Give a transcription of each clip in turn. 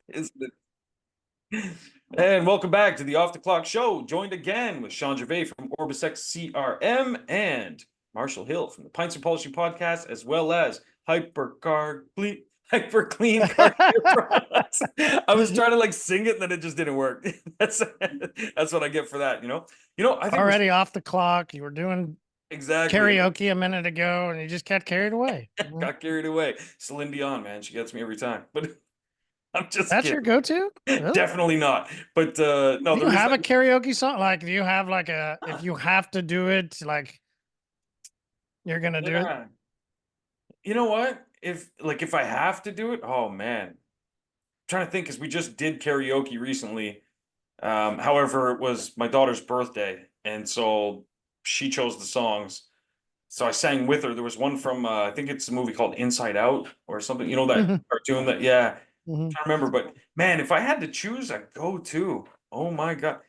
Isn't it? And welcome back to the Off the Clock Show. Joined again with Sean Gervais from OrbisX CRM and Marshall Hill from the Pints and Polishing Podcast, as well as Hyper Clean Car Care Products. I was trying to like sing it, and then it just didn't work. That's what I get for that. I think Already off the clock. You were doing exactly karaoke a minute ago, and you just got carried away. got carried away. Celine Dion, man, she gets me every time. But I'm just That's your kidding. go-to? Really? Definitely not. But no, Do the you reason have a karaoke song? Like, do you have like if you have to do it, like you're gonna do it? yeah. You know what? If I have to do it, oh man. I'm trying to think because we just did karaoke recently. However, it was my daughter's birthday, and so she chose the songs. So I sang with her. There was one from I think it's a movie called Inside Out or something. You know that Mhm, cartoon that yeah, mhm. I remember. But man, if I had to choose a go-to, oh my God,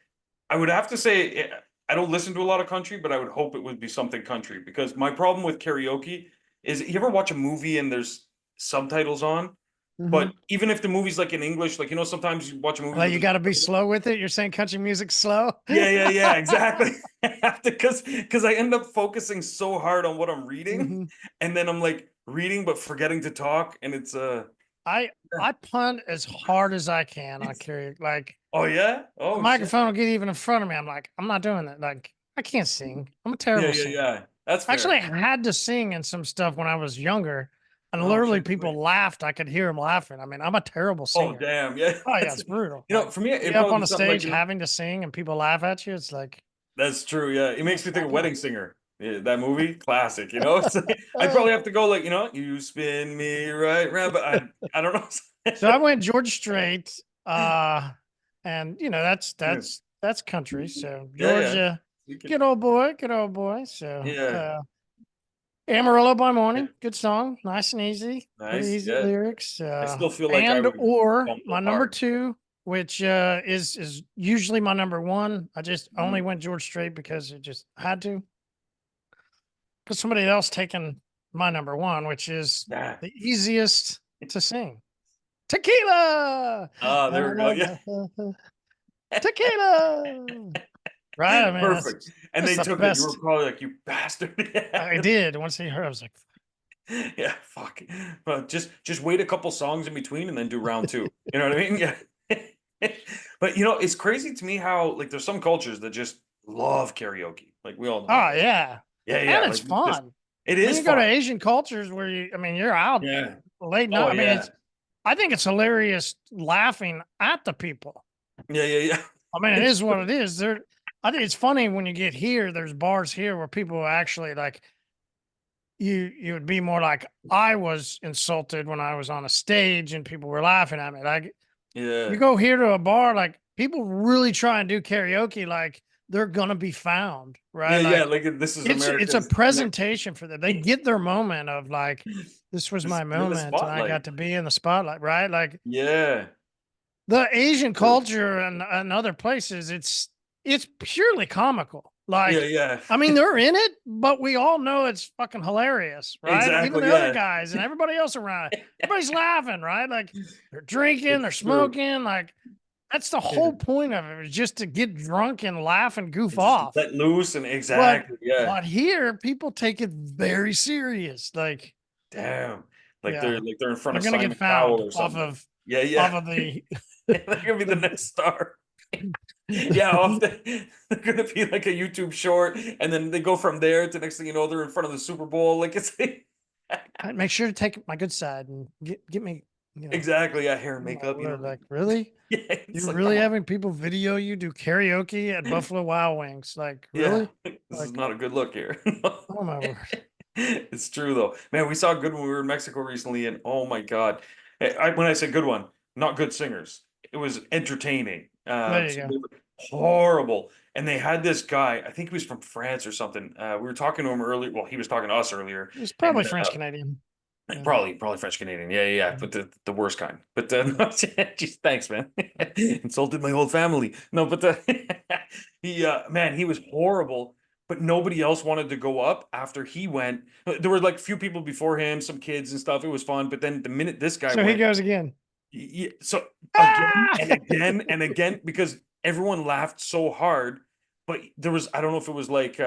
I would have to say I don't listen to a lot of country, but I would hope it would be something country because my problem with karaoke is you ever watch a movie and there's subtitles on, but Mhm. even if the movie's like in English, like sometimes you watch a movie Like with you the got to be subtitles. slow with it. You're saying country music slow. Yeah, exactly. I have to because I end up focusing so hard on what I'm reading, Mhm. and then I'm like reading but forgetting to talk, and it's I yeah. I punt as hard as I can on karaoke. Like Oh yeah, the oh shit, microphone will get even in front of me. I'm like, I'm not doing that. Like I can't sing. I'm a terrible singer. yeah. That's Actually, fair. I had to sing in some stuff when I was younger, and Oh literally shit, wait. people laughed. I could hear them laughing. I mean, I'm a terrible Oh singer. damn, yeah. Oh yeah, it's brutal. Like For me, be it'd up probably on be the something like stage having to sing and people laugh at you. It's like, that's true. Yeah, it yeah, makes me think stop of that. Wedding Singer. Yeah, that movie, classic. It's like, I'd probably have to go like you spin me right round, but I don't So I know. went George Strait, and that's Yeah, that's country. So yeah. Georgia, You can, good old boy. So yeah, Amarillo by yeah. Morning, good song, nice and easy, pretty Nice. easy Yeah, lyrics. I still feel like I And would or my fumble number hard. two, which is usually my number one. I just only Mhm. went George Strait because it just had to. Because somebody else taken my number one, which is Yeah. the easiest to sing. Tequila. Ah, there we go. Yeah. Tequila. Right? I mean, Perfect. And that's they the took it. You were best. probably like, you bastard. I did. Once he heard, I was like, Yeah, fuck. But just wait a couple songs in between and then do round two. You know what I mean? Yeah. But it's crazy to me how like there's some cultures that just love karaoke. Like we all know oh that. yeah. Yeah. And it's Like it's just fun. it I mean, is you go to fun. Asian cultures where you're out Yeah. late night. Oh I mean, yeah. I think it's hilarious laughing at the people. Yeah. I mean, it It's is what it is. I think it's funny when you get here, there's bars here where people actually like you would be more like I was insulted when I was on a stage and people were laughing at me. Like you yeah. go here to a bar, like people really try and do karaoke, like they're gonna be found, right? Yeah. Like Like this is it's a America's presentation for them. They get their moment of like, this was just my you're in the moment and I got spotlight. to be in the spotlight, right? Like Yeah. the Asian True. culture and other places, it's purely comical. Like, Yeah. I mean, they're in it, but we all know it's fucking hilarious, right? Even Exactly. the other Yeah. guys and everybody else around, everybody's laughing, right? Like they're drinking, they're It's true. smoking, like that's the Yeah. whole point of it, is just to get drunk and laugh and goof And just off. let loose and But exactly. Yeah. but here, people take it very serious. Like, Damn. yeah, Like they're in front they're of gonna get Simon found Cowell or something. off Yeah. of the They're gonna be the next star. Yeah, they're gonna be like a YouTube short, and then they go from there to next thing you know, they're in front of the Super Bowl. Like it's Make sure to take my good side and get me, you know, exactly, yeah, hair and my makeup, word. Like, really? Yeah, it's You're like really come on. having people video you do karaoke at Buffalo Wild Wings? Like, Yeah, really? this is Like, not a good look here. oh my word. It's true though. Man, we saw a good one. We were in Mexico recently, and oh my God. When I say good one, not good singers. It was entertaining. There you So go. they were horrible. And they had this guy, I think he was from France or something. We were talking to him earlier. Well, he was talking to us earlier, It's probably and French Canadian. Yeah. probably French Canadian. Yeah, Mhm. but the worst kind. But Yeah. no, geez, thanks, man. Insulted my whole family. No, but he man, he was horrible. But nobody else wanted to go up after he went. There were like a few people before him, some kids and stuff. It was fun. But then the minute this guy So he went, goes again. So again Ah! and again and again, because everyone laughed so hard, but there was, I don't know if it was like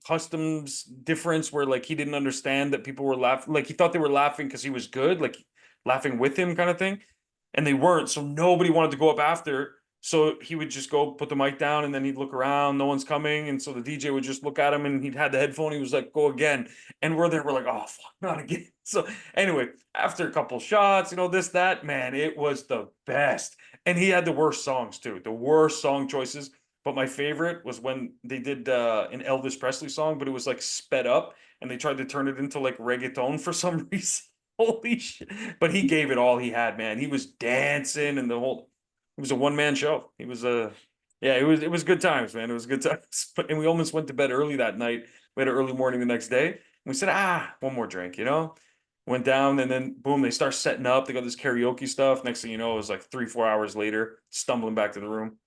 customs difference where like he didn't understand that people were laughing, like he thought they were laughing because he was good, like laughing with him kind of thing, and they weren't. So nobody wanted to go up after. So he would just go put the mic down and then he'd look around, no one's coming. And so the DJ would just look at him and he'd had the headphone. He was like, go again. And we're there, we're like, oh, fuck, not again. So anyway, after a couple shots, this, that, man, it was the best. And he had the worst songs too, the worst song choices. But my favorite was when they did an Elvis Presley song, but it was like sped up and they tried to turn it into like reggaeton for some reason. Holy shit. But he gave it all he had, man. He was dancing and it was a one-man show. He was yeah, it was good times, man. It was good times. And we almost went to bed early that night. We had an early morning the next day. And we said, one more drink. Went down and then boom, they start setting up. They got this karaoke stuff. Next thing you know, it was like 3-4 hours later, stumbling back to the room.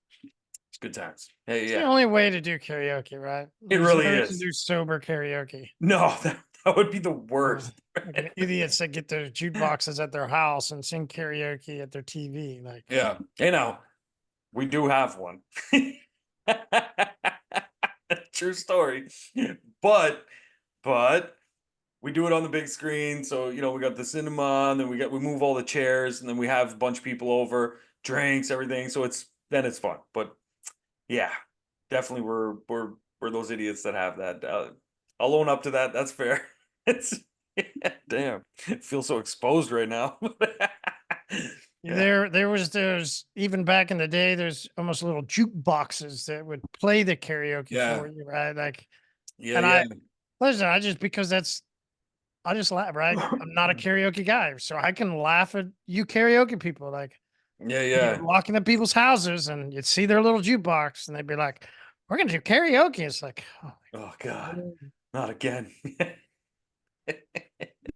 It's good times. Hey, It's the yeah. only way to do karaoke, right? It There's really no way to is. do sober karaoke. No, that would be the Uh, worst. like an idiots that get their jukeboxes at their house and sing karaoke at their TV. Like, Yeah. Hey now, we do have one. True story. But but we do it on the big screen. So, we got the cinema and then we move all the chairs and then we have a bunch of people over, drinks, everything. So it's fun. But yeah, definitely we're those idiots that have that. I'll own up to that. That's fair. It's damn. I feel so exposed right now. Yeah. there was those, even back in the day, there's almost little jukeboxes that would play the karaoke for Yeah. you, right? Like, Yeah, and yeah. listen, I just, because I just laugh, right? I'm not a karaoke guy, so I can laugh at you karaoke people. Like, Yeah, you would yeah. walk into people's houses and you'd see their little jukebox and they'd be like, we're gonna do karaoke. It's like, oh, Oh God. really? Not again.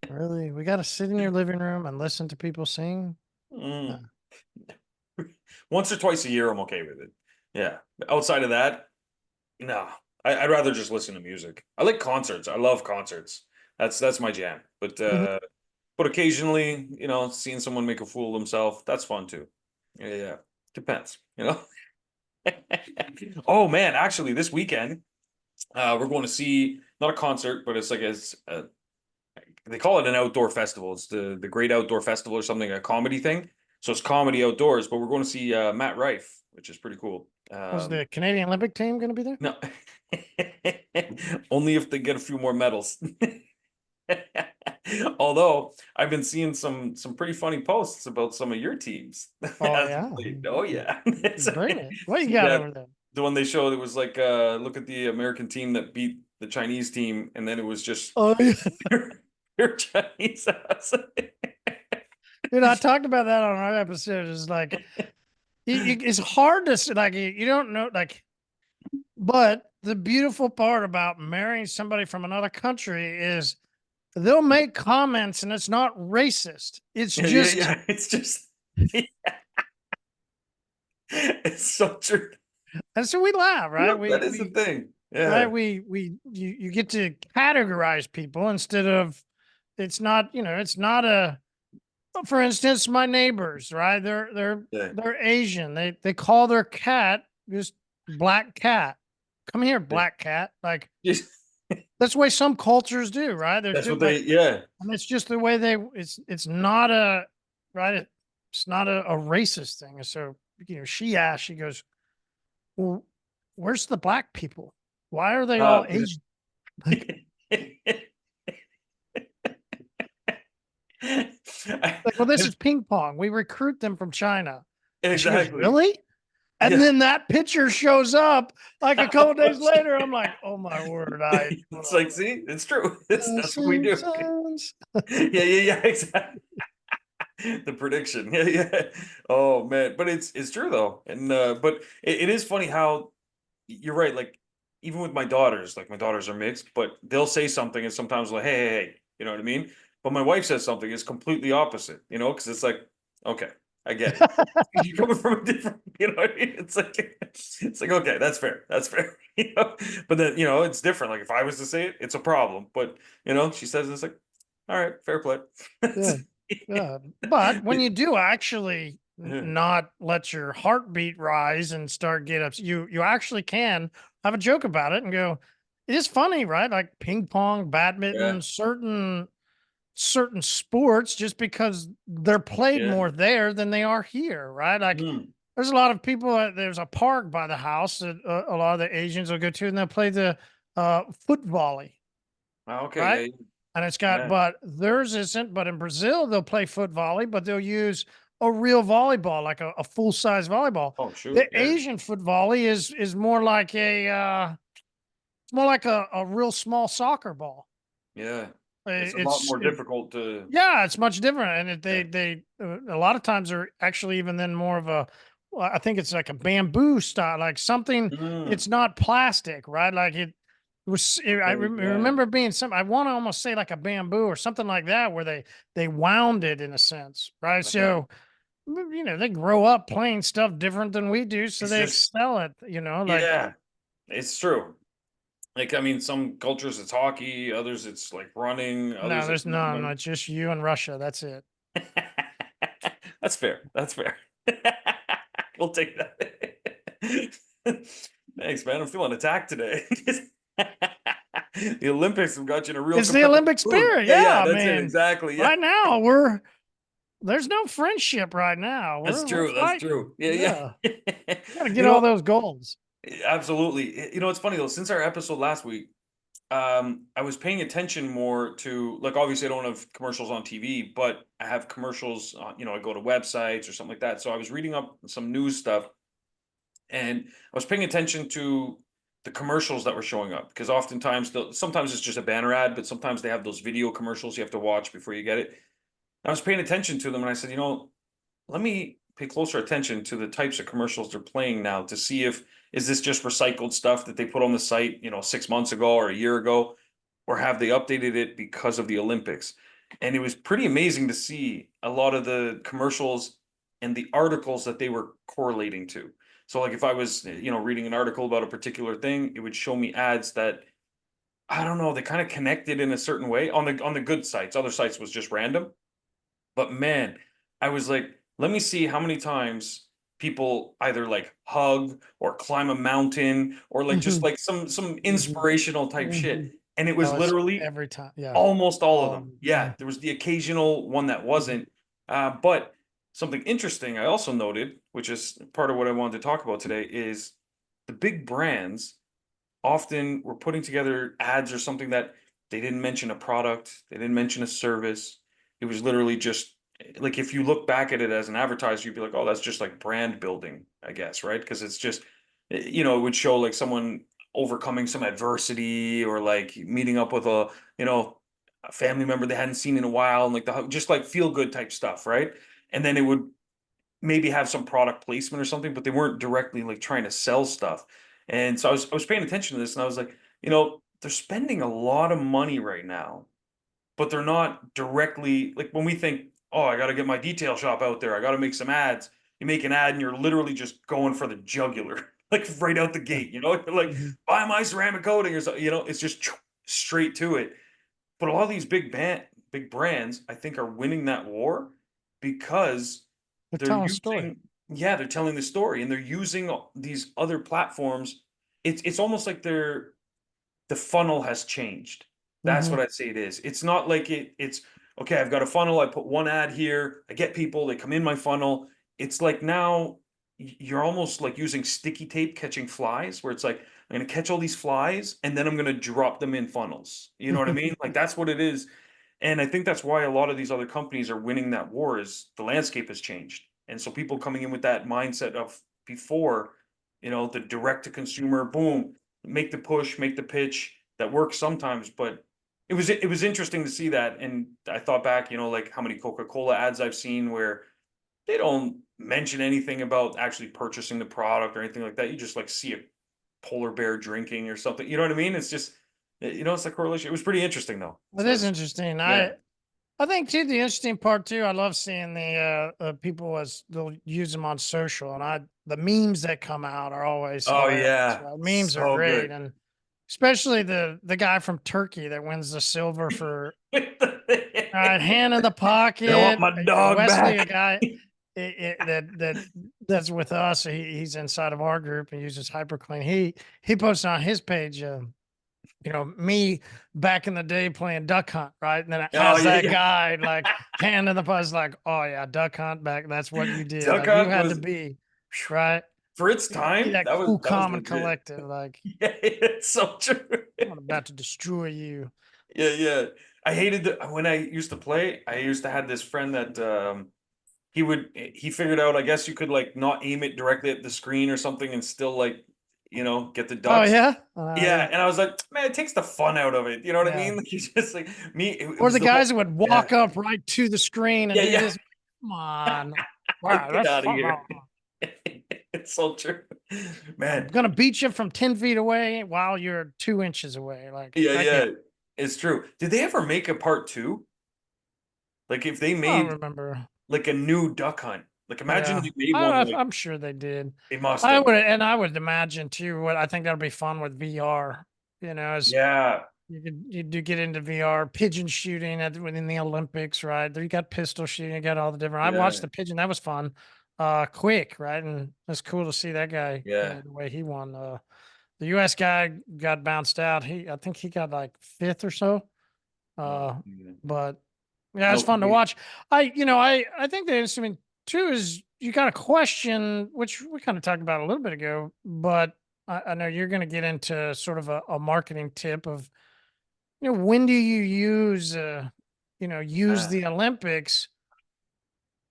Really? We gotta sit in your living room and listen to people sing? Uh, Mm. Once or twice a year, I'm okay with it. Yeah. Outside of that, no. I'd rather just listen to music. I like concerts. I love concerts. That's my jam. mhm. But occasionally, seeing someone make a fool of himself, that's fun too. Yeah, yeah. Depends. Oh man, actually, this weekend, we're going to see not a concert, but they call it an outdoor festival. It's the Great Outdoor Festival or something, a comedy thing. So it's comedy outdoors, but we're going to see Matt Rife, which is pretty cool. Was the Canadian Olympic team gonna be there? No, only if they get a few more medals. Although I've been seeing some pretty funny posts about some of your teams. Oh As of yeah. late. Oh yeah. Bring it. What you got Yeah, over there? the one they showed, it was like look at the American team that beat the Chinese team, and then it was just Oh yeah. pure Chinese. Dude, I talked about that on our episode. It's like it's hard to like you don't know, like, but the beautiful part about marrying somebody from another country is they'll make comments and it's not racist. It's Yeah, yeah, just, yeah. It's just it's so true. and so we laugh, right? Yep, that is the thing. Right, Yeah. you get to categorize people instead of, it's not, it's not a, for instance, my neighbors, right? Yeah. They're Asian. They call their cat just black cat. Come here, Yeah. black cat. Like, Just that's the way some cultures do, right? They're that's what like, yeah. and it's just the way it's not a, right. It's not a racist thing. And so, she asked, she goes, well, where's the black people? Why are they all 'Cause Asian? Like, well, this is ping pong. We recruit them from China. And she goes, Exactly. really? And Yeah. then that picture shows up like a couple days later. I'm like, oh my word. It's like, see, it's true. That's what we do. Simpsons. Yeah, yeah, yeah, exactly. The prediction. Yeah, yeah. Oh man, but it's true though. And but it is funny how you're right. Like even with my daughters, like my daughters are mixed, but they'll say something and sometimes like, hey, you know what I mean? But my wife says something, it's completely opposite, because it's like, okay, I get it. You're coming from a different, what I mean? It's like, okay, that's fair. That's fair. But then, it's different. Like if I was to say it, it's a problem. But she says it's like, all right, fair play. Yeah. But when you do actually not let your heartbeat rise and start get up, you actually can have a joke about it and go, it is funny, right? Like ping pong, Yeah. badminton, certain sports, just because they're played Yeah. more there than they are here, right? Like Mm. there's a lot of people. There's a park by the house that a lot of the Asians will go to, and they'll play the foot volley, Okay. right? Yeah. And it's got, Yeah. but theirs isn't. But in Brazil, they'll play foot volley, but they'll use a real volleyball, like a full size volleyball. Oh, The shoot. Yeah. Asian foot volley is more like it's more like a real small soccer ball. Yeah. It's a lot It's more difficult to. Yeah, it's much different, and Yeah. they a lot of times are actually even then more of a, well, I think it's like a bamboo style, like something. Mm. It's not plastic, right? Like I Okay. Yeah. remember being some. I want to almost say like a bamboo or something like that, where they wound it in a sense, right? Okay. So they grow up playing stuff different than we do, so It's they just, excel at like. yeah, it's true. Like, I mean, some cultures it's hockey, others it's like running, No, others it's there's no, no, no. it's just you and Russia. That's it. That's fair. That's fair. We'll take that. Thanks, man. I'm feeling attacked today. The Olympics have got you in a real It's the competitive Olympic mood. spirit. Yeah, Yeah, yeah, I that's it. mean, Exactly. Yeah. right now there's no friendship right now. That's We're true. That's fighting. true. Yeah, Yeah. yeah. Gotta get You all know, those goals. absolutely. You know, it's funny though, since our episode last week, I was paying attention more to, like, obviously I don't have commercials on TV, but I have commercials on, I go to websites or something like that. So I was reading up some news stuff, and I was paying attention to the commercials that were showing up, because oftentimes sometimes it's just a banner ad, but sometimes they have those video commercials you have to watch before you get it. I was paying attention to them and I said, let me pay closer attention to the types of commercials they're playing now to see if is this just recycled stuff that they put on the site, 6 months ago or a year ago, or have they updated it because of the Olympics? And it was pretty amazing to see a lot of the commercials and the articles that they were correlating to. So like if I was, reading an article about a particular thing, it would show me ads that, I don't know, they kind of connected in a certain way on the good sites. Other sites was just random. But man, I was like, let me see how many times people either like hug or climb a mountain or like just Mhm, like some mhm, inspirational type shit. mhm. And it was Oh, it's literally every time. Yeah. almost all of All of them. 'em. Yeah, Mhm, there was the occasional one that mhm, wasn't. But something interesting I also noted, which is part of what I wanted to talk about today, is the big brands often were putting together ads or something that they didn't mention a product, they didn't mention a service. It was literally just like, if you look back at it as an advertiser, you'd be like, oh, that's just like brand building, I guess, right? Because it's just, it would show like someone overcoming some adversity or like meeting up with a family member they hadn't seen in a while, and like just like feel good type stuff, right? And then it would maybe have some product placement or something, but they weren't directly like trying to sell stuff. And so I was paying attention to this and I was like, they're spending a lot of money right now, but they're not directly like when we think, oh, I got to get my detail shop out there. I got to make some ads. You make an ad and you're literally just going for the jugular, like right out the yeah, gate, You're like, mhm. buy my ceramic coating or something, it's just straight to it. But a lot of these big brands, I think, are winning that war because They're they're telling a story. using, yeah, they're telling the story and they're using these other platforms. It's almost like the funnel has changed. That's what Mhm. I'd say it is. It's not like it's okay, I've got a funnel, I put one ad here, I get people, they come in my funnel. It's like now you're almost like using sticky tape catching flies, where it's like, I'm gonna catch all these flies and then I'm gonna drop them in funnels. You know what I mean? Like that's what it is. And I think that's why a lot of these other companies are winning that war, is the landscape has changed. And so people coming in with that mindset of before, the direct to consumer, boom, make the push, make the pitch, that works sometimes, but it was interesting to see that. And I thought back, like how many Coca-Cola ads I've seen where they don't mention anything about actually purchasing the product or anything like that. You just like see a polar bear drinking or something. You know what I mean? It's just, it's like correlation. It was pretty interesting though. It So is it's, interesting. yeah. I think too the interesting part too. I love seeing the people as they'll use them on social, and the memes that come out are always Oh hilarious. yeah. Right? Memes are So great, good. and especially the guy from Turkey that wins the silver for All right, hand in the I want pocket. my dog Wesley, a back. guy that's with us. He's inside of our group and uses HyperClean. He posted on his page, me back in the day playing duck hunt, right? And then it Oh has yeah, that yeah. guy like hand in the post, like, oh yeah, duck hunt back. That's what you did. Duck Like you Hunt had to was be right. for its Be time. that cool, That was calm, and legit. collective. Like Yeah, it's so true. I'm about to destroy you. Yeah, yeah. I hated when I used to play. I used to have this friend that he figured out. I guess you could like not aim it directly at the screen or something and still like get the Oh ducks. yeah, Yeah, and I was like, man, it takes the fun out of it. You know what I yeah. mean? Like you just like me. It Or was the the whole. guys that would Yeah, walk up right to the screen and yeah, do yeah. this. Come on. Like, Wow, get that's out of fun. here. It's so true, I'm man. gonna beat you from 10 feet away while you're 2 inches away. Like Yeah, I can't. yeah. It's true. Did they ever make a part two? Like if they I don't made remember. like a new duck hunt. Like imagine Yeah, they made one like I'm sure they did. they must I have. would, and I would imagine too. What I think that'll be fun with VR. As Yeah, you do get into VR, pigeon shooting within the Olympics, right? There you got pistol shooting, you got all the different. I watched yeah, the pigeon, that was fun. Quick, right? And it's cool to see that guy, yeah. the way he won. The US guy got bounced out. I think he got like fifth or so. Yeah. But yeah, it's No, fun to watch. I think the instrument too is you got a question, which we kind of talked about a little bit ago, but I know you're going to get into sort of a marketing tip of, when do you use uh, the Olympics?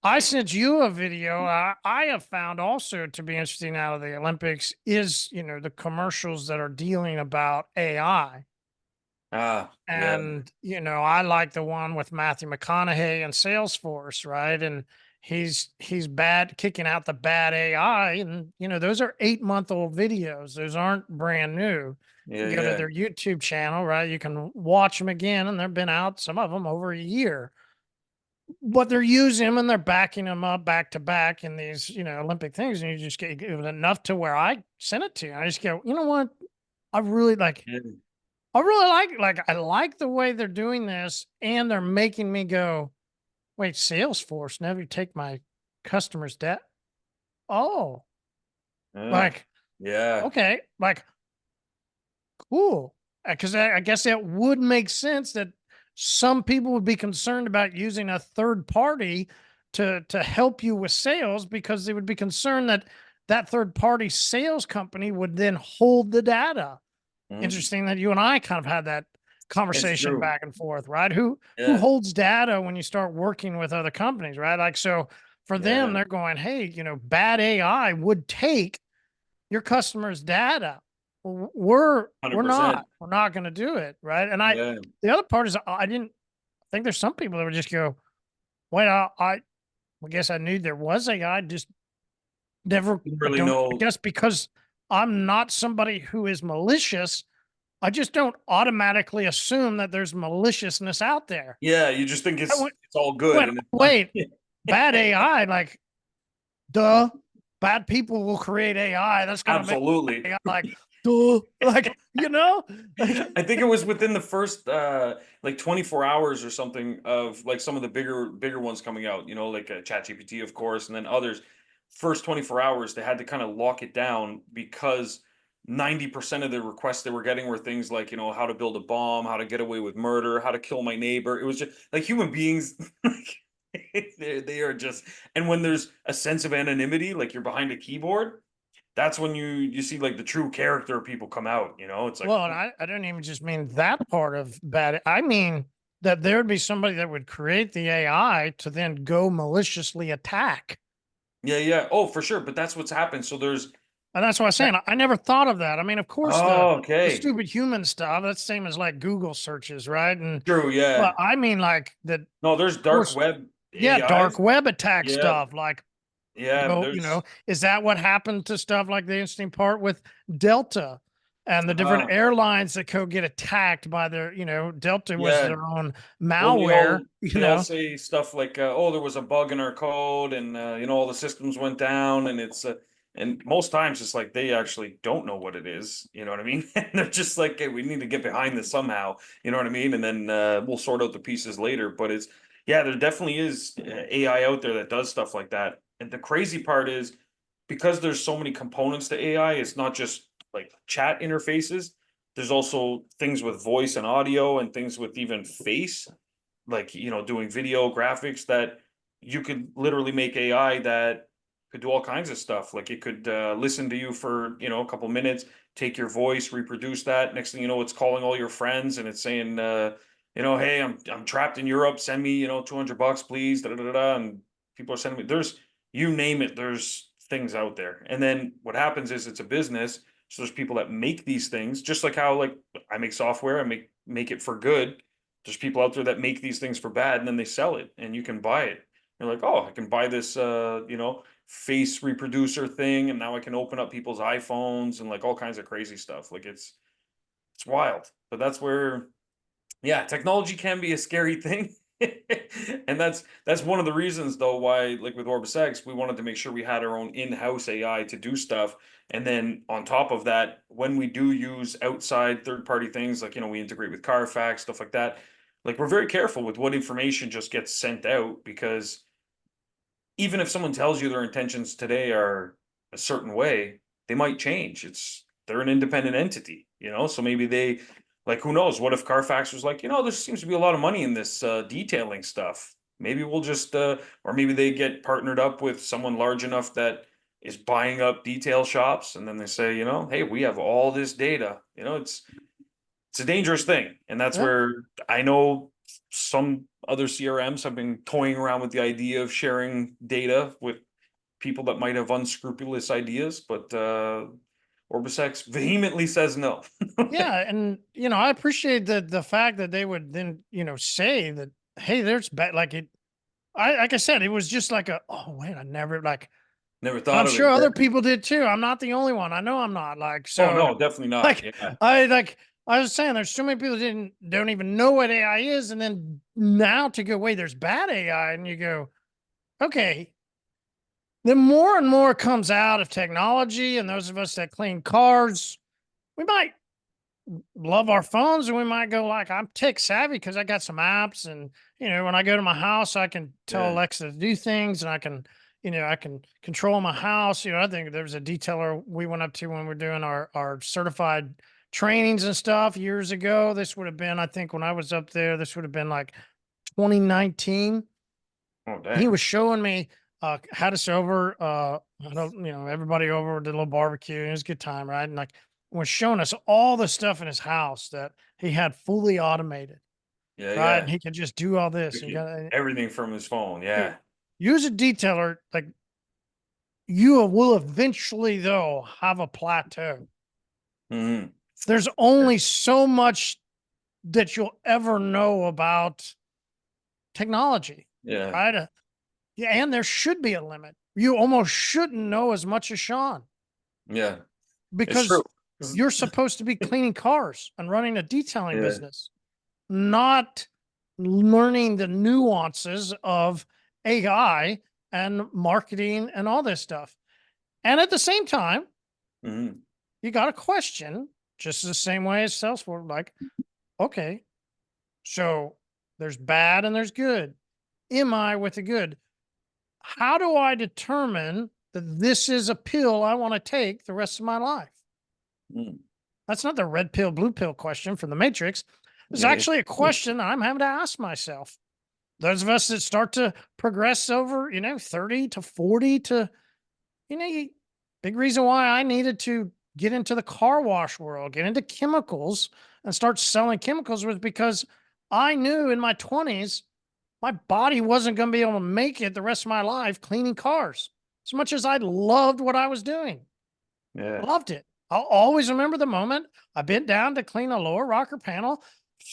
I sent you a video. I have found also to be interesting out of the Olympics is, the commercials that are dealing about AI. yeah, And, I like the one with Matthew McConaughey and Salesforce, right? And he's bad kicking out the bad AI. And, those are 8-month-old videos. Those aren't brand new. yeah, You go to yeah, their YouTube channel, right? You can watch them again, and they've been out, some of them over a year. But they're using them and they're backing them up back to back in these, Olympic things. And you just get it was enough to where I sent it to you. I just go, you know what? I really like yeah. I really I like the way they're doing this, and they're making me go, wait, Salesforce never take my customers' debt. Oh, Uh, like, yeah. okay, like, cool. Because I guess that would make sense that some people would be concerned about using a third party to help you with sales, because they would be concerned that that third party sales company would then hold the data. Mhm. Interesting that you and I kind of had that It's conversation true. back and forth, right? Who Yeah, holds data when you start working with other companies, right? Like, so for them, yeah. they're going, hey, bad AI would take your customers' data. We're 100%. not going to do it, right? And Yeah. the other part is I didn't think there's some people that would just go, wait, I guess I knew there was AI, just never. Didn't I really don't. I know. guess because I'm not somebody who is malicious, I just don't automatically assume that there's maliciousness out there. Yeah, you just think I it's all good went, and it's fun. wait, bad AI, like, duh, bad people will create AI. That's gonna make Absolutely. AI like, duh, like, like, I think it was within the first like 24 hours or something of like some of the bigger ones coming out, like ChatGPT, of course, and then others. First 24 hours, they had to kind of lock it down because 90% of the requests they were getting were things like, how to build a bomb, how to get away with murder, how to kill my neighbor. It was just like human beings, like, they are just, and when there's a sense of anonymity, like you're behind a keyboard, that's when you see like the true character of people come out. It's like, well, and I don't even just mean that part of bad. I mean that there would be somebody that would create the AI to then go maliciously attack. yeah, yeah. Oh, for sure. But that's what's happened. So there's And that's what I was saying. I never thought of that. I mean, of course, oh, the okay. stupid human stuff, that's same as like Google searches, right? And True, but yeah. I mean like the No, there's dark course, web yeah, AIs. dark web attack Yeah, stuff. Like, yeah. There's is that what happened to stuff like the interesting part with Delta and the different uh airlines that could get attacked by their, Delta was yeah. their own Well, malware, they all say stuff like, oh, there was a bug in our code, and all the systems went down, and it's And most times it's like they actually don't know what it is, you know what I mean? And they're just like, hey, we need to get behind this somehow, you know what I mean? And then we'll sort out the pieces later. But it's, yeah, there definitely is AI out there that does stuff like that. And the crazy part is because there's so many components to AI, it's not just like chat interfaces. There's also things with voice and audio and things with even face, like, doing video graphics that you could literally make AI that could do all kinds of stuff. Like it could listen to you for, a couple minutes, take your voice, reproduce that. Next thing you know, it's calling all your friends and it's saying, hey, I'm trapped in Europe. Send me, $200, please. Da, da, da, da. And people are sending me, you name it, there's things out there. And then what happens is it's a business. So there's people that make these things, just like how like I make software, I make it for good. There's people out there that make these things for bad and then they sell it and you can buy it. You're like, oh, I can buy this face reproducer thing and now I can open up people's iPhones and like all kinds of crazy stuff. Like it's wild. But that's where, yeah, technology can be a scary thing. And that's one of the reasons though why, like with OrbisX, we wanted to make sure we had our own in-house AI to do stuff. And then on top of that, when we do use outside third-party things, like we integrate with Carfax, stuff like that, like we're very careful with what information just gets sent out, because even if someone tells you their intentions today are a certain way, they might change. They're an independent entity, so maybe they, like, who knows? What if Carfax was like, there seems to be a lot of money in this detailing stuff. Maybe we'll just, or maybe they get partnered up with someone large enough that is buying up detail shops, and then they say, hey, we have all this data. It's a dangerous thing, and that's Yeah. where I know some other CRMs have been toying around with the idea of sharing data with people that might have unscrupulous ideas, but OrbisX vehemently says no. Yeah, and I appreciate the fact that they would then, say that, hey, there's bad like it I like I said, it was just like a, oh wait, I never like Never and I'm thought of it. sure other Yeah. people did too. I'm not the only one. I know I'm not like Oh so no, definitely not. like Yeah. I was saying there's so many people that don't even know what AI is, and then now to go, wait, there's bad AI, and you go, okay. The more and more comes out of technology, and those of us that clean cars, we might love our phones and we might go like, I'm tech savvy because I got some apps, and when I go to my house I can tell Yeah. Alexa to do things, and I can control my house. I think there was a detailer we went up to when we're doing our certified trainings and stuff years ago. This would have been, I think, when I was up there, this would have been like 2019. Oh He dang. was showing me, had us over, I don't, everybody over, did a little barbecue, and it was a good time, right? And like was showing us all the stuff in his house that he had fully automated, Yeah, right? yeah. And he could just do all this. We And you could- got Everything from his phone. Yeah. use a detailer, like you will eventually though have a plateau. Hmm. There's only so much that you'll ever know about technology, Yeah. right? Yeah, and there should be a limit. You almost shouldn't know as much as Sean, Yeah. It's true. because you're supposed to be cleaning cars and running a detailing Yeah. business, not learning the nuances of AI and marketing and all this stuff. And at the same time, Hmm. you got to question just the same way as Salesforce. Like, okay, so there's bad and there's good. Am I with the good? How do I determine that this is a pill I want to take the rest of my life? That's not the red pill, blue pill question from the Matrix. It's Yeah. actually a question that I'm having to ask myself. Those of us that start to progress over, 30 to 40 to, big reason why I needed to get into the car wash world, get into chemicals and start selling chemicals, was because I knew in my 20s, my body wasn't going to be able to make it the rest of my life cleaning cars. As much as I loved what I was doing, Yeah. loved it. I'll always remember the moment I bent down to clean a lower rocker panel,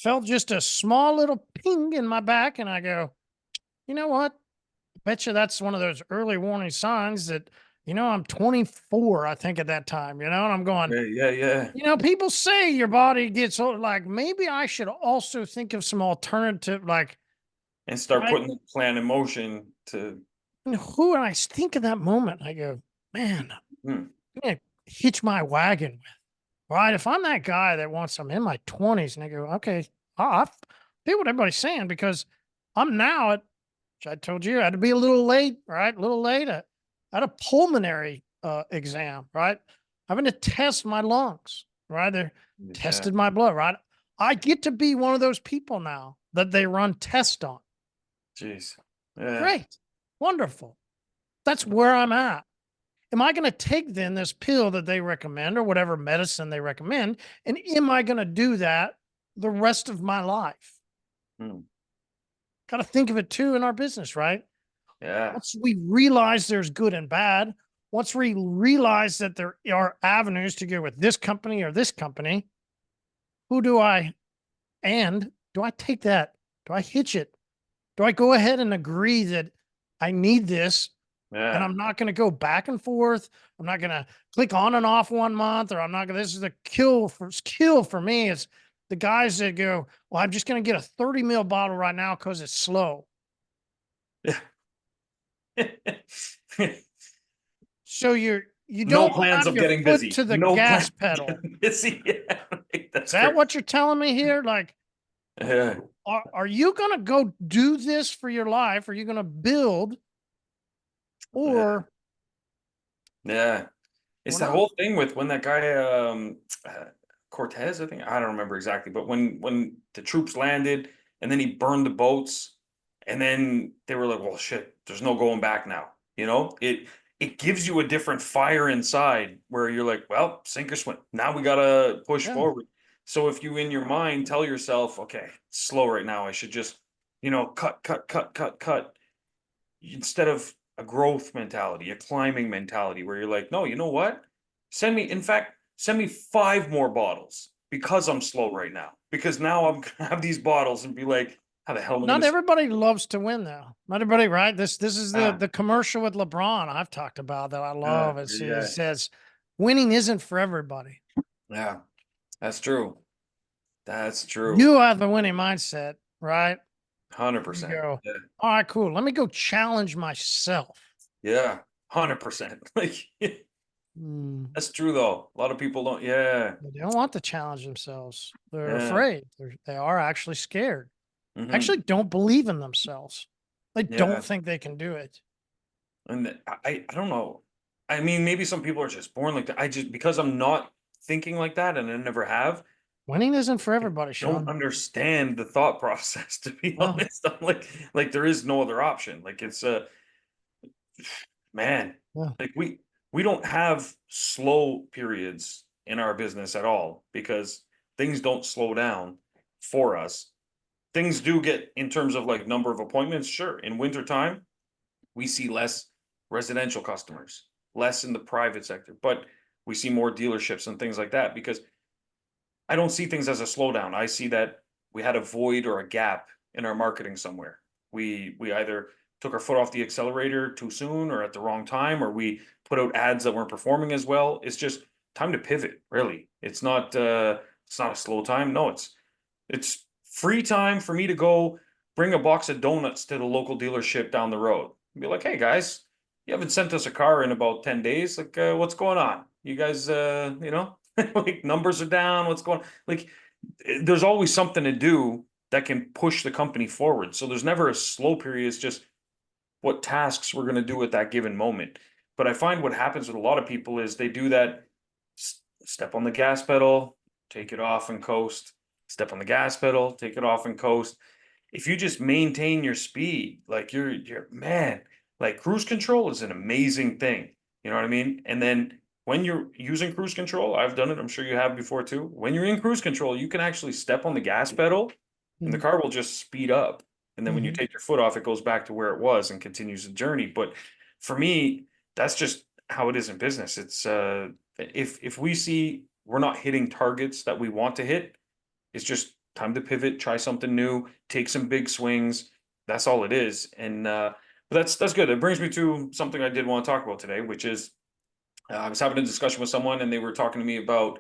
felt just a small little ping in my back, and I go, you know what? I bet you that's one of those early warning signs that, I'm 24, I think at that time, and I'm going, Yeah. Yeah. Yeah. people say your body gets old. Like maybe I should also think of some alternative, like, And start right? putting the plan in motion to. And who, and I think of that moment, I go, man, Hmm. I'm gonna hitch my wagon with, right? If I'm that guy that wants, I'm in my 20s and I go, okay, I feel what everybody's saying because I'm now at, which I told you, I had to be a little late, right? A little late. I had a pulmonary exam, right? Having to test my lungs, right? They Yeah. tested my blood, right? I get to be one of those people now that they run tests on. Jeez. Yeah. Great. Wonderful. That's where I'm at. Am I going to take then this pill that they recommend or whatever medicine they recommend? And am I going to do that the rest of my life? Hmm. Got to think of it too in our business, right? Yeah. Once we realize there's good and bad, once we realize that there are avenues to go with this company or this company, who do I, and do I take that? Do I hitch it? Do I go ahead and agree that I need this and Yeah. I'm not going to go back and forth? I'm not going to click on and off 1 month, or I'm not going to, this is the kill for me. It's the guys that go, well, I'm just going to get a 30 mil bottle right now because it's slow. So you No don't plans have of your getting foot busy. to the No gas plans of pedal. getting busy. Yeah. Is That's that great. what you're telling me here? Like, Yeah. are you going to go do this for your life? Are you going to build, Yeah. or Yeah. It's or that not? whole thing with when that guy Cortez, I think, I don't remember exactly, but when the troops landed and then he burned the boats, and then they were like, well, shit, there's no going back now. It gives you a different fire inside where you're like, well, sink or swim. Now we gotta push Yeah. forward. So if you in your mind tell yourself, okay, it's slow right now, I should just, cut, cut, cut, cut, cut, instead of a growth mentality, a climbing mentality where you're like, no, you know what? In fact, send me 5 more bottles because I'm slow right now. Because now I'm gonna have these bottles and be like, how the hell am I Not gonna everybody loves to win though. Not everybody, right? This is the ah, the commercial with LeBron I've talked about that I love. He yeah, says, winning isn't for everybody. yeah, that's true. That's true. You have the winning mindset, right? You 100%. go, Yeah, all right, cool. Let me go challenge myself. yeah, 100%. Like Hmm. that's true though. A lot of people don't, yeah, They don't want to challenge themselves. They're yeah, afraid. They are actually scared. hmm, Actually, don't believe in themselves. They don't yeah. think they can do it. And I don't know. I mean, maybe some people are just born like that. I just because I'm not thinking like that and I never have, Winning isn't for I everybody, don't Sean. understand the thought process, to be No, honest. I'm like there is no other option. Like it's man, yeah. like we don't have slow periods in our business at all because things don't slow down for us. Things do get in terms of like number of appointments, sure. In wintertime, we see less residential customers, less in the private sector, but we see more dealerships and things like that because I don't see things as a slowdown. I see that we had a void or a gap in our marketing somewhere. We either took our foot off the accelerator too soon or at the wrong time, or we put out ads that weren't performing as well. It's just time to pivot, really. It's not a slow time. No, it's free time for me to go bring a box of donuts to the local dealership down the road. Be like, hey guys, you haven't sent us a car in about 10 days. Like, what's going on? You guys, like numbers are down. What's going on? Like, there's always something to do that can push the company forward. So there's never a slow period. It's just what tasks we're going to do at that given moment. But I find what happens with a lot of people is they do that step on the gas pedal, take it off and coast, step on the gas pedal, take it off and coast. If you just maintain your speed, like you're man, like cruise control is an amazing thing. You know what I mean? And then when you're using cruise control, I've done it, I'm sure you have before too. When you're in cruise control, you can actually step on the gas pedal and the Mhm. car will just speed up. And then when you Mhm. take your foot off, it goes back to where it was and continues the journey. But for me, that's just how it is in business. It's if we see we're not hitting targets that we want to hit, it's just time to pivot, try something new, take some big swings. That's all it is. And but that's good. It brings me to something I did want to talk about today, which is I was having a discussion with someone and they were talking to me about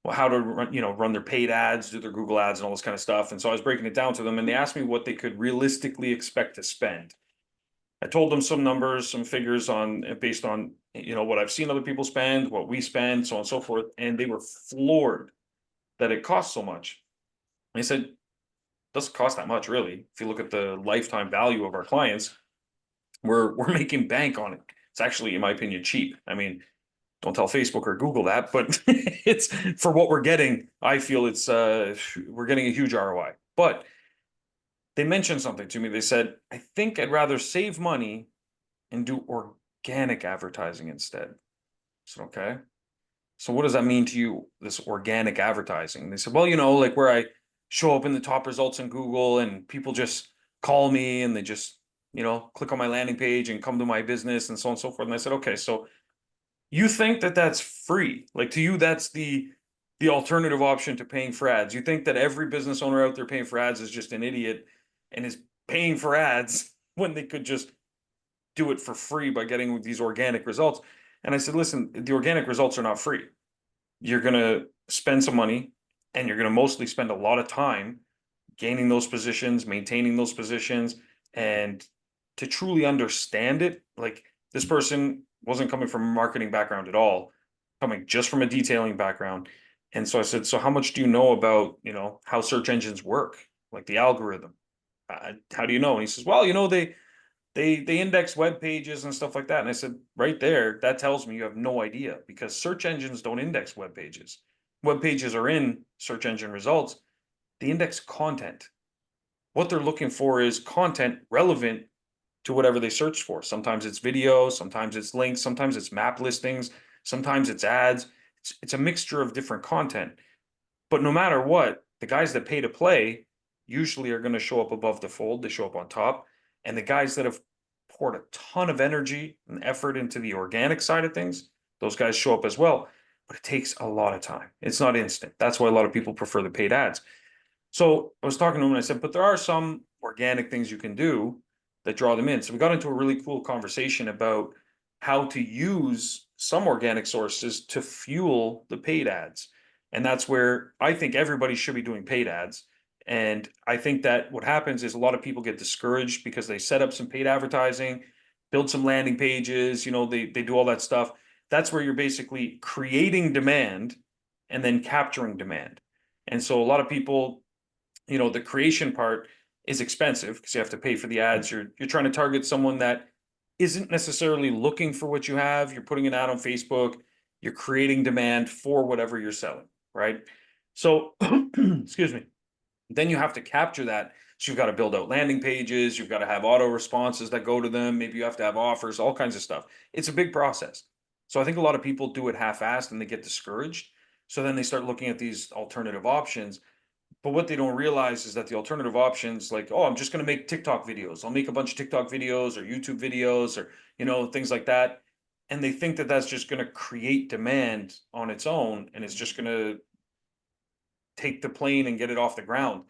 well, how to run their paid ads, do their Google ads and all this kind of stuff. And so I was breaking it down to them and they asked me what they could realistically expect to spend. I told them some numbers, some figures on based on you know, what I've seen other people spend, what we spend, so on and so forth, and they were floored that it costs so much. And I said, doesn't cost that much, really. If you look at the lifetime value of our clients, we're making bank on it. It's actually, in my opinion, cheap. I mean, don't tell Facebook or Google that, but it's for what we're getting. I feel it's we're getting a huge ROI. But they mentioned something to me. They said, I think I'd rather save money and do organic advertising instead. I said, okay. So what does that mean to you, this organic advertising? And they said, well, you know, like where I show up in the top results in Google and people just call me and they just, you know, click on my landing page and come to my business and so on and so forth. And I said, okay, so you think that that's free? Like to you, that's the alternative option to paying for ads. You think that every business owner out there paying for ads is just an idiot and is paying for ads when they could just do it for free by getting these organic results. And I said, listen, the organic results are not free. You're going to spend some money and you're going to mostly spend a lot of time gaining those positions, maintaining those positions, and to truly understand it. Like this person wasn't coming from a marketing background at all, coming just from a detailing background. And so I said, so how much do you know about, you know, how search engines work, like the algorithm? How do you know? And he says, well, you know, they index web pages and stuff like that. And I said, right there, that tells me you have no idea because search engines don't index web pages. Web pages are in search engine results. They index content. What they're looking for is content relevant to whatever they search for. Sometimes it's video, sometimes it's links, sometimes it's map listings, sometimes it's ads. It's a mixture of different content. But no matter what, the guys that pay to play usually are going to show up above the fold. They show up on top. And the guys that have poured a ton of energy and effort into the organic side of things, those guys show up as well. But it takes a lot of time. It's not instant. That's why a lot of people prefer the paid ads. So I was talking to him and I said, but there are some organic things you can do that draw them in. So we got into a really cool conversation about how to use some organic sources to fuel the paid ads. And that's where I think everybody should be doing paid ads. And I think that what happens is a lot of people get discouraged because they set up some paid advertising, build some landing pages, you know, they do all that stuff. That's where you're basically creating demand and then capturing demand. And so a lot of people, you know, the creation part is expensive because you have to pay for the ads. You're trying to target someone that isn't necessarily looking for what you have. You're putting an ad on Facebook. You're creating demand for whatever you're selling, right? So, excuse me. Then you have to capture that. So you've got to build out landing pages. You've got to have auto responses that go to them. Maybe you have to have offers, all kinds of stuff. It's a big process. So I think a lot of people do it half-assed and they get discouraged. So then they start looking at these alternative options. But what they don't realize is that the alternative options, like, oh, I'm just going to make TikTok videos. I'll make a bunch of TikTok videos or YouTube videos or, you know, things like that. And they think that that's just going to create demand on its own and it's just going to take the plane and get it off the ground.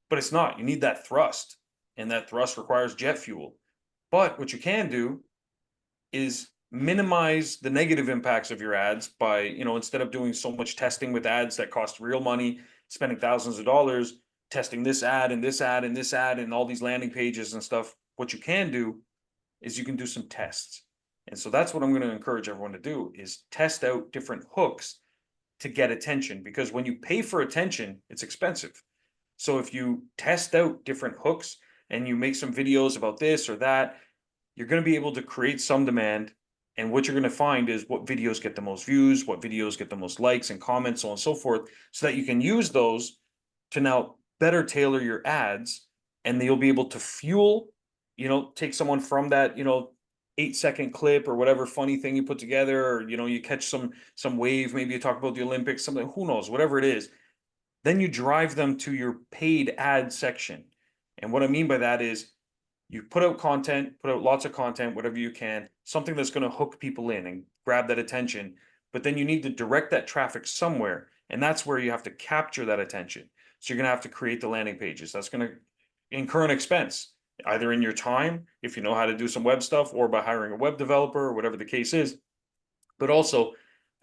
But it's not. You need that thrust. And that thrust requires jet fuel. But what you can do is minimize the negative impacts of your ads by, you know, instead of doing so much testing with ads that cost real money, spending thousands of dollars testing this ad and this ad and this ad and all these landing pages and stuff, what you can do is you can do some tests. And so that's what I'm going to encourage everyone to do is test out different hooks to get attention because when you pay for attention, it's expensive. So if you test out different hooks and you make some videos about this or that, you're going to be able to create some demand. And what you're going to find is what videos get the most views, what videos get the most likes and comments, so on and so forth, so that you can use those to now better tailor your ads. And you'll be able to fuel, you know, take someone from that, you know, 8-second clip or whatever funny thing you put together, or, you know, you catch some wave, maybe you talk about the Olympics, something, who knows, whatever it is. Then you drive them to your paid ad section. And what I mean by that is you put out content, put out lots of content, whatever you can, something that's going to hook people in and grab that attention. But then you need to direct that traffic somewhere. And that's where you have to capture that attention. So you're going to have to create the landing pages. That's going to incur an expense, either in your time, if you know how to do some web stuff, or by hiring a web developer or whatever the case is. But also,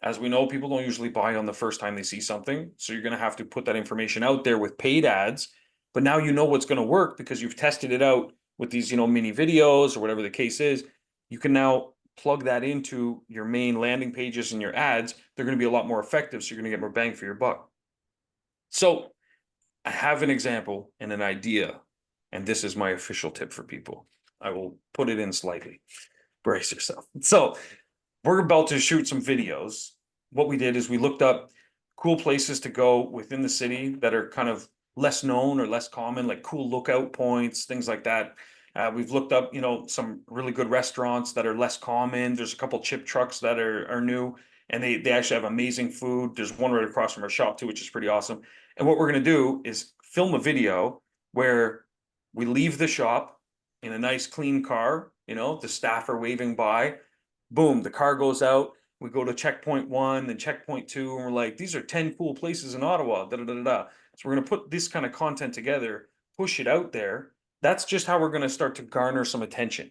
as we know, people don't usually buy on the first time they see something. So you're going to have to put that information out there with paid ads. But now you know what's going to work because you've tested it out with these, you know, mini videos or whatever the case is. You can now plug that into your main landing pages and your ads, they're going to be a lot more effective. So you're going to get more bang for your buck. So I have an example and an idea, and this is my official tip for people. I will put it in slightly. Brace yourself. So we're about to shoot some videos. What we did is we looked up cool places to go within the city that are kind of less known or less common, like cool lookout points, things like that. We've looked up, some really good restaurants that are less common. There's a couple chip trucks that are new, and they actually have amazing food. There's one right across from our shop too, which is pretty awesome. And what we're gonna do is film a video where we leave the shop in a nice clean car. The staff are waving by. Boom, the car goes out. We go to checkpoint 1, then checkpoint 2, and we're like, these are 10 cool places in Ottawa. Da, da, da, da, da. So we're gonna put this kind of content together, push it out there. That's just how we're gonna start to garner some attention.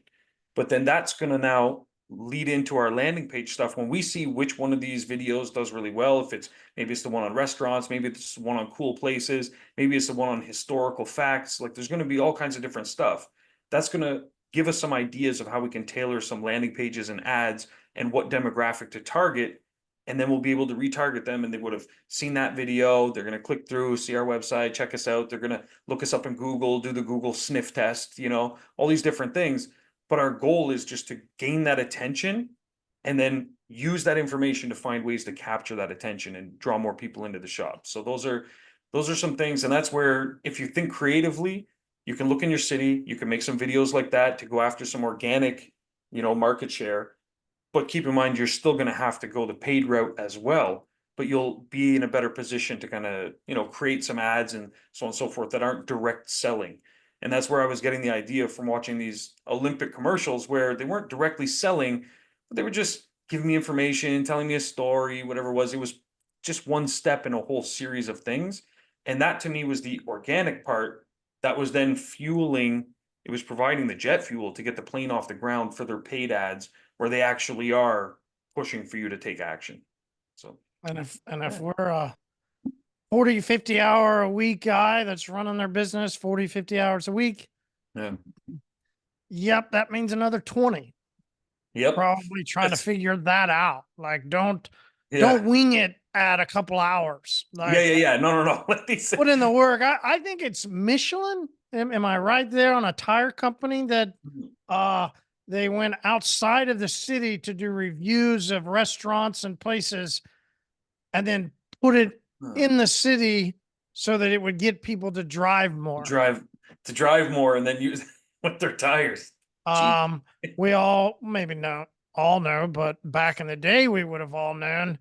But then that's gonna now lead into our landing page stuff. When we see which one of these videos does really well, if maybe it's the one on restaurants, maybe it's the one on cool places, maybe it's the one on historical facts. Like there's gonna be all kinds of different stuff. That's gonna give us some ideas of how we can tailor some landing pages and ads and what demographic to target. And then we'll be able to retarget them, and they would have seen that video. They're going to click through, see our website, check us out. They're going to look us up in Google, do the Google sniff test, all these different things. But our goal is just to gain that attention and then use that information to find ways to capture that attention and draw more people into the shop. So those are some things. And that's where, if you think creatively, you can look in your city, you can make some videos like that to go after some organic, market share. But keep in mind, you're still going to have to go the paid route as well. But you'll be in a better position to kind of, create some ads and so on and so forth that aren't direct selling. And that's where I was getting the idea from watching these Olympic commercials where they weren't directly selling, but they were just giving me information, telling me a story, whatever it was. It was just one step in a whole series of things. And that to me was the organic part that was then it was providing the jet fuel to get the plane off the ground for their paid ads where they actually are pushing for you to take action. So, if we're a 40, 50 hour a week guy that's running their business 40, 50 hours a week, yeah. Yep, that means another 20. Yep. Probably trying to figure that out. Like don't Yeah. wing it at a couple hours. Like Yeah. No. Let me say. put in the work. I think it's Michelin. Am I right there on a tire company that they went outside of the city to do reviews of restaurants and places and then put it in the city so that it would get people to drive more. To drive more and then use with their tires. We all maybe not all know, but back in the day we would have all known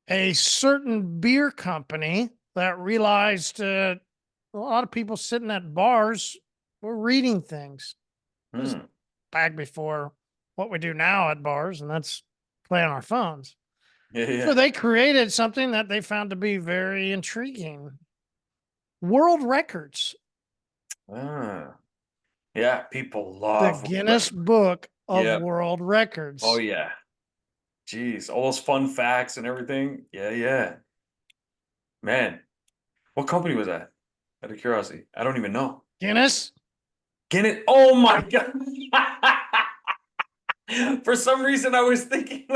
a certain beer company that realized a lot of people sitting at bars were reading things. It was back before what we do now at bars, and that's play on our phones. Yeah. So they created something that they found to be very intriguing. World records. Yeah, people The love Guinness Book of World Records. Oh yeah. Jeez, all those fun facts and everything. Yeah. Man, what company was that? Out of curiosity. I don't even know. Guinness? Guinness. Oh my God. For some reason, I was thinking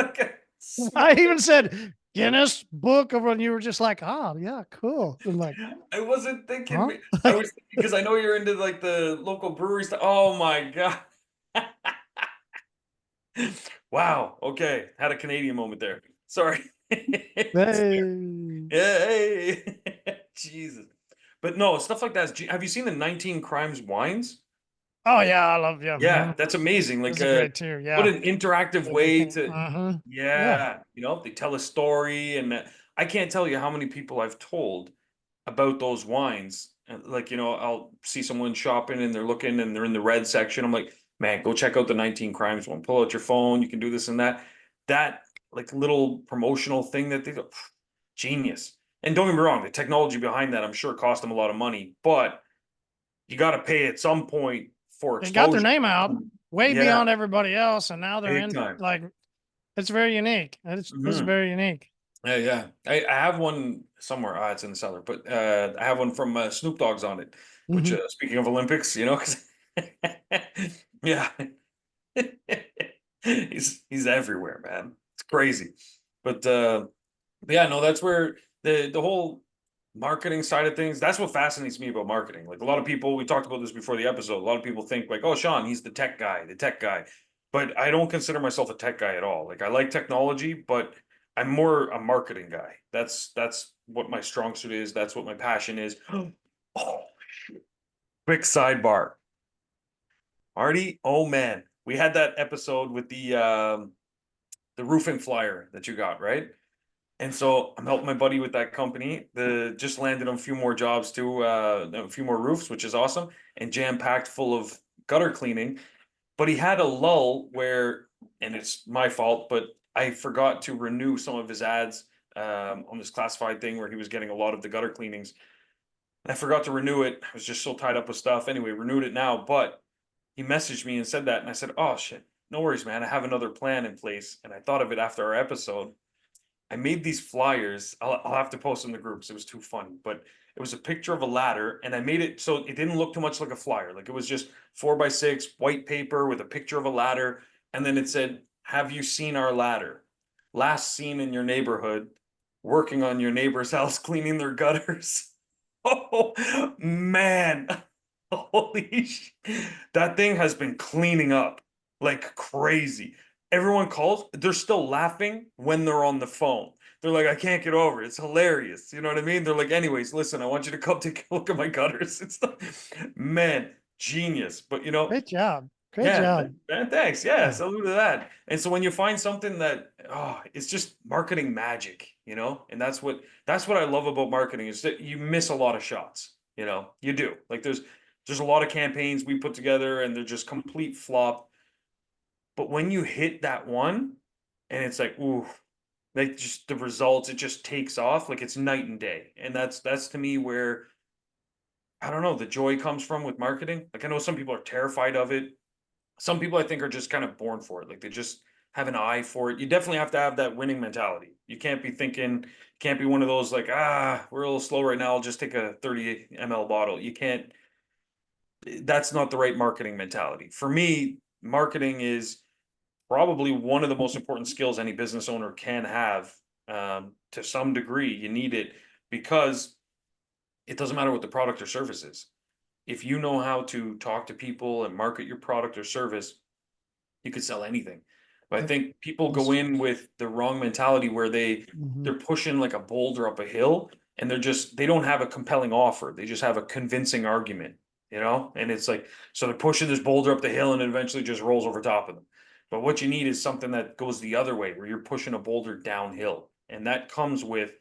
I even said Guinness Book of, and you were just like, oh yeah, cool. I'm like, I wasn't thinking. huh? I was thinking because I know you're into like the local brewery stuff. Oh my God. Wow. Okay. Had a Canadian moment there. Sorry. Hey. Hey. Jesus. But no, stuff like that. Have you seen the 19 Crimes wines? Oh yeah, I love yeah. Yeah, that's amazing. Like great too. Yeah. what an interactive way to Yeah. they tell a story, and I can't tell you how many people I've told about those wines. And like, I'll see someone shopping and they're looking and they're in the red section. I'm like, man, go check out the 19 Crimes one. Pull out your phone, you can do this and that. That like little promotional thing that they do, genius. And don't get me wrong, the technology behind that I'm sure cost them a lot of money, but you got to pay at some point for They exposure. got their name out way beyond everybody else, and now they're Big in time. like it's very unique. It's very unique. Yeah. I have one somewhere. It's in the cellar, but I have one from Snoop Dogg's on it. Which, speaking of Olympics, 'cause yeah. He's everywhere, man. It's crazy. But yeah, no, that's where the whole marketing side of things, that's what fascinates me about marketing. Like a lot of people, we talked about this before the episode. A lot of people think like, oh, Sean, he's the tech guy, the tech guy. But I don't consider myself a tech guy at all. Like I like technology, but I'm more a marketing guy. That's what my strong suit is. That's what my passion is. Oh, quick sidebar. Marty, oh man, we had that episode with the roofing flyer that you got, right? And so I'm helping my buddy with that company. The just landed on a few more jobs too, a few more roofs, which is awesome, and jam packed full of gutter cleaning. But he had a lull where, and it's my fault, but I forgot to renew some of his ads on this classified thing where he was getting a lot of the gutter cleanings. And I forgot to renew it. I was just so tied up with stuff. Anyway, renewed it now, but he messaged me and said that, and I said, "Oh shit, no worries, man. I have another plan in place." And I thought of it after our episode. I made these flyers. I'll have to post in the groups. It was too funny, but it was a picture of a ladder, and I made it so it didn't look too much like a flyer. Like it was just 4x6 white paper with a picture of a ladder, and then it said, "Have you seen our ladder? Last seen in your neighborhood, working on your neighbor's house, cleaning their gutters." Oh man, holy sh! That thing has been cleaning up like crazy. Everyone calls, they're still laughing when they're on the phone. They're like, I can't get over it. It's hilarious. You know what I mean? They're like, anyways, listen, I want you to come take a look at my gutters. It's man, genius. But Great job. Great yeah, job. man, thanks. Yeah, Yeah. salute to that. And so when you find something that it's just marketing magic, and that's what I love about marketing is that you miss a lot of shots. You do. Like there's a lot of campaigns we put together and they're just complete flop. But when you hit that one and it's like, ooh, like just the results, it just takes off, like it's night and day. And that's to me where I don't know, the joy comes from with marketing. Like I know some people are terrified of it. Some people I think are just kind of born for it. Like they just have an eye for it. You definitely have to have that winning mentality. You can't be thinking, can't be one of those like, we're a little slow right now. I'll just take a 30 ml bottle. You can't, that's not the right marketing mentality. For me, marketing is probably one of the most important skills any business owner can have. To some degree, you need it because it doesn't matter what the product or service is. If you know how to talk to people and market your product or service, you could sell anything. But I Yep. think people go That's- in with the wrong mentality where mhm. they're pushing like a boulder up a hill and they don't have a compelling offer. They just have a convincing argument. And it's like so they're pushing this boulder up the hill and it eventually just rolls over top of them. But what you need is something that goes the other way where you're pushing a boulder downhill. And that comes with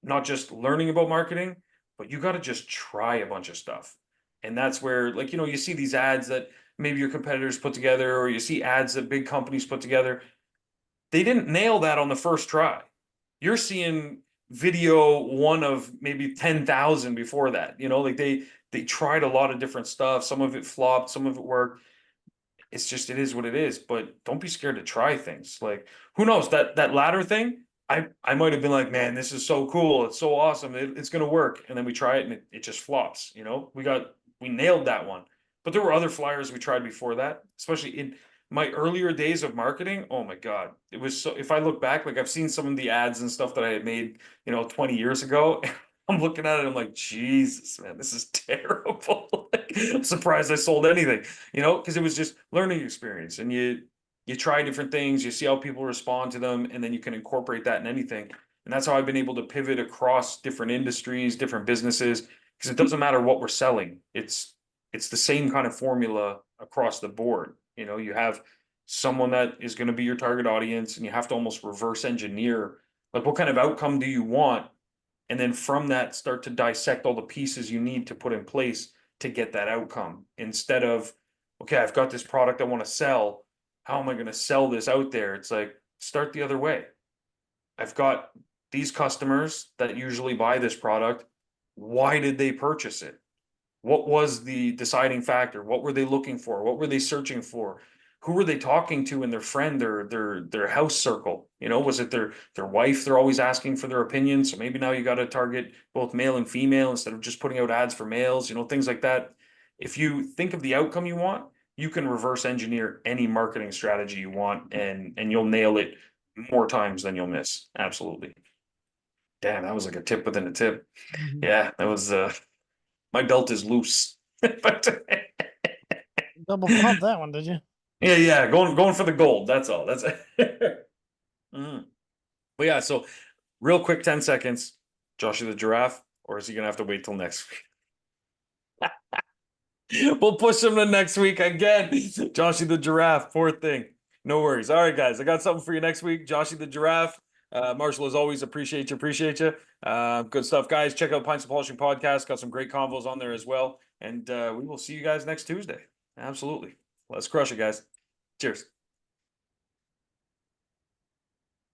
not just learning about marketing, but you got to just try a bunch of stuff. And that's where like you see these ads that maybe your competitors put together, or you see ads that big companies put together. They didn't nail that on the first try. You're seeing video one of maybe 10,000 before that. Like they tried a lot of different stuff. Some of it flopped, some of it worked. It's just it is what it is. But don't be scared to try things. Like who knows that ladder thing? I might have been like, man, this is so cool. It's so awesome. It's gonna work. And then we try it and it just flops. We nailed that one. But there were other flyers we tried before that, especially in my earlier days of marketing. Oh my God. It was so if I look back, like I've seen some of the ads and stuff that I had made, 20 years ago. I'm looking at it, I'm like, Jesus, man, this is terrible. Like, I'm surprised I sold anything, because it was just learning experience. And you try different things, you see how people respond to them, and then you can incorporate that in anything. And that's how I've been able to pivot across different industries, different businesses, because it doesn't matter what we're selling. It's the same kind of formula across the board. You have someone that is going to be your target audience, and you have to almost reverse engineer like what kind of outcome do you want, and then from that start to dissect all the pieces you need to put in place to get that outcome instead of, okay, I've got this product I want to sell. How am I going to sell this out there? It's like, start the other way. I've got these customers that usually buy this product. Why did they purchase it? What was the deciding factor? What were they looking for? What were they searching for? Who were they talking to in their friend or their house circle? Was it their wife? They're always asking for their opinion. So maybe now you got to target both male and female instead of just putting out ads for males, things like that. If you think of the outcome you want, you can reverse engineer any marketing strategy you want, and you'll nail it more times than you'll miss. Absolutely. Damn, that was like a tip within a tip. Mhm. Yeah, that was my belt is loose. But Double pump that one, did you? yeah, going for the gold. That's all. That's Mhm. But yeah, so real quick, 10 seconds. Joshua the giraffe, or is he gonna have to wait till next week? We'll push him to next week again. Joshy the giraffe, poor thing. No worries. All right, guys. I got something for you next week. Joshy the giraffe. Marshall, as always, appreciate you. Appreciate you. Good stuff, guys. Check out Pints of Polishing Podcast. Got some great convos on there as well. And we will see you guys next Tuesday. Absolutely. Let's crush it, guys. Cheers.